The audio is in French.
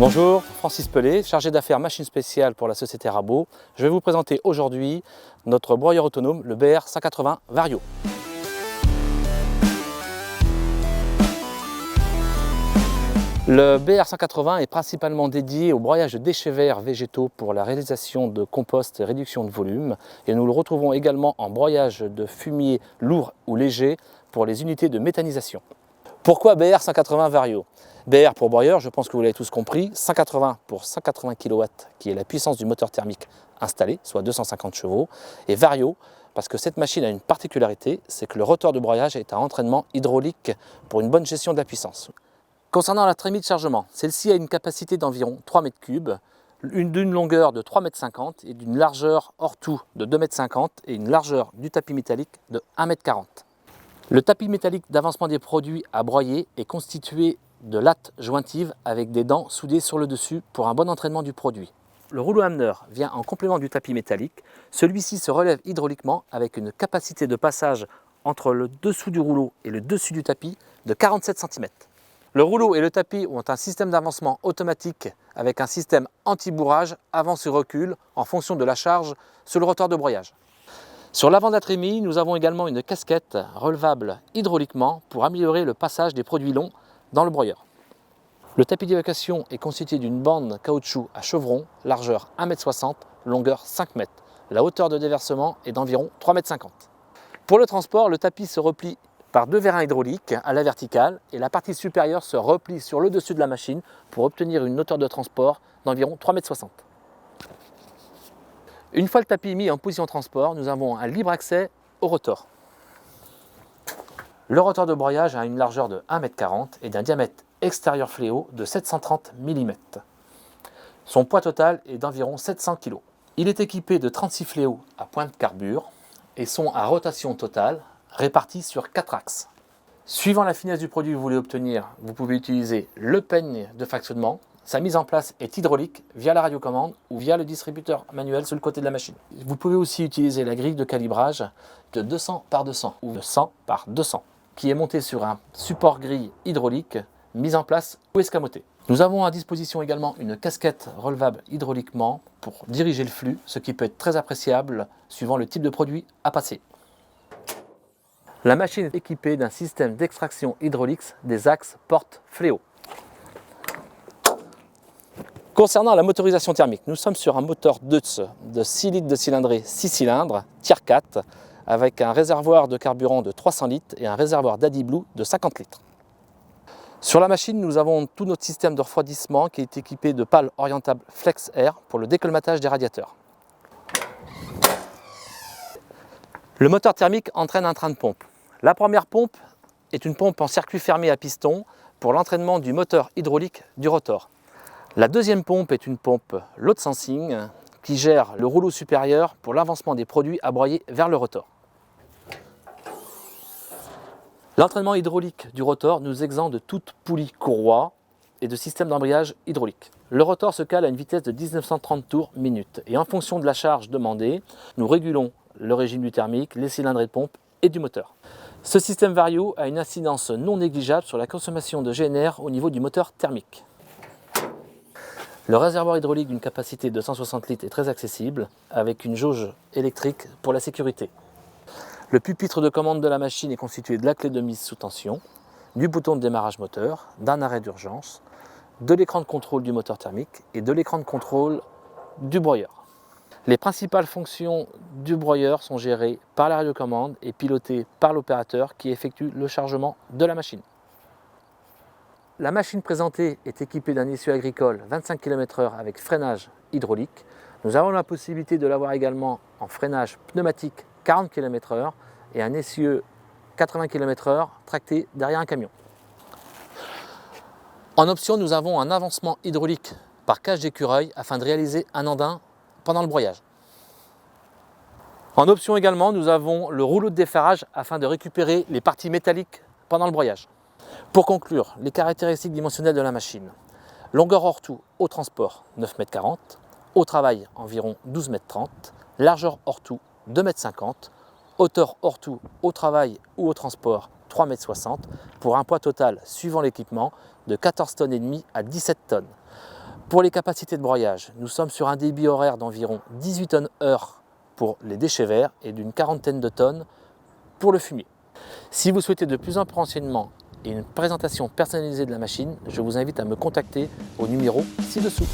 Bonjour, Francis Pellet, chargé d'affaires machines spéciales pour la société Rabo. Je vais vous présenter aujourd'hui notre broyeur autonome, le BR 180 Vario. Le BR 180 est principalement dédié au broyage de déchets verts végétaux pour la réalisation de compost et réduction de volume. Et nous le retrouvons également en broyage de fumier lourd ou léger pour les unités de méthanisation. Pourquoi BR 180 Vario? BR pour broyeur, je pense que vous l'avez tous compris, 180 pour 180 kW qui est la puissance du moteur thermique installé, soit 250 chevaux, et Vario parce que cette machine a une particularité, c'est que le rotor de broyage est un entraînement hydraulique pour une bonne gestion de la puissance. Concernant la trémie de chargement, celle-ci a une capacité d'environ 3 m3, d'une longueur de 3,50 m et d'une largeur hors tout de 2,50 m et une largeur du tapis métallique de 1,40 m. Le tapis métallique d'avancement des produits à broyer est constitué de lattes jointives avec des dents soudées sur le dessus pour un bon entraînement du produit. Le rouleau ameneur vient en complément du tapis métallique. Celui-ci se relève hydrauliquement avec une capacité de passage entre le dessous du rouleau et le dessus du tapis de 47 cm. Le rouleau et le tapis ont un système d'avancement automatique avec un système anti-bourrage avance et recul en fonction de la charge sur le rotor de broyage. Sur l'avant de la trémie, nous avons également une casquette relevable hydrauliquement pour améliorer le passage des produits longs dans le broyeur. Le tapis d'évacuation est constitué d'une bande caoutchouc à chevron, largeur 1,60 m, longueur 5 m. La hauteur de déversement est d'environ 3,50 m. Pour le transport, le tapis se replie par deux vérins hydrauliques à la verticale et la partie supérieure se replie sur le dessus de la machine pour obtenir une hauteur de transport d'environ 3,60 m. Une fois le tapis mis en position transport, nous avons un libre accès au rotor. Le rotor de broyage a une largeur de 1,40 m et d'un diamètre extérieur fléau de 730 mm. Son poids total est d'environ 700 kg. Il est équipé de 36 fléaux à pointe carbure et sont à rotation totale répartis sur 4 axes. Suivant la finesse du produit que vous voulez obtenir, vous pouvez utiliser le peigne de fractionnement. Sa mise en place est hydraulique via la radiocommande ou via le distributeur manuel sur le côté de la machine. Vous pouvez aussi utiliser la grille de calibrage de 200 par 200 ou de 100 par 200 qui est montée sur un support grille hydraulique mis en place ou escamoté. Nous avons à disposition également une casquette relevable hydrauliquement pour diriger le flux, ce qui peut être très appréciable suivant le type de produit à passer. La machine est équipée d'un système d'extraction hydraulique des axes porte-fléau. Concernant la motorisation thermique, nous sommes sur un moteur Deutz de 6 litres de cylindrée 6 cylindres, tier 4, avec un réservoir de carburant de 300 litres et un réservoir d'AdBlue de 50 litres. Sur la machine, nous avons tout notre système de refroidissement qui est équipé de pales orientables Flex Air pour le décolmatage des radiateurs. Le moteur thermique entraîne un train de pompe. La première pompe est une pompe en circuit fermé à piston pour l'entraînement du moteur hydraulique du rotor. La deuxième pompe est une pompe load sensing qui gère le rouleau supérieur pour l'avancement des produits à broyer vers le rotor. L'entraînement hydraulique du rotor nous exempt de toute poulie courroie et de système d'embrayage hydraulique. Le rotor se cale à une vitesse de 1930 tours minute et en fonction de la charge demandée, nous régulons le régime du thermique, les cylindrées de pompe et du moteur. Ce système Vario a une incidence non négligeable sur la consommation de GNR au niveau du moteur thermique. Le réservoir hydraulique d'une capacité de 160 litres est très accessible avec une jauge électrique pour la sécurité. Le pupitre de commande de la machine est constitué de la clé de mise sous tension, du bouton de démarrage moteur, d'un arrêt d'urgence, de l'écran de contrôle du moteur thermique et de l'écran de contrôle du broyeur. Les principales fonctions du broyeur sont gérées par la radiocommande et pilotées par l'opérateur qui effectue le chargement de la machine. La machine présentée est équipée d'un essieu agricole 25 km/h avec freinage hydraulique. Nous avons la possibilité de l'avoir également en freinage pneumatique 40 km/h et un essieu 80 km/h tracté derrière un camion. En option, nous avons un avancement hydraulique par cage d'écureuil afin de réaliser un andin pendant le broyage. En option également, nous avons le rouleau de déferrage afin de récupérer les parties métalliques pendant le broyage. Pour conclure, les caractéristiques dimensionnelles de la machine. Longueur hors tout au transport 9,40 m, au travail environ 12,30 m, largeur hors tout 2,50 m, hauteur hors tout au travail ou au transport 3,60 m pour un poids total suivant l'équipement de 14,5 tonnes à 17 tonnes. Pour les capacités de broyage, nous sommes sur un débit horaire d'environ 18 tonnes heure pour les déchets verts et d'une quarantaine de tonnes pour le fumier. Si vous souhaitez de plus amples renseignements et une présentation personnalisée de la machine, je vous invite à me contacter au numéro ci-dessous.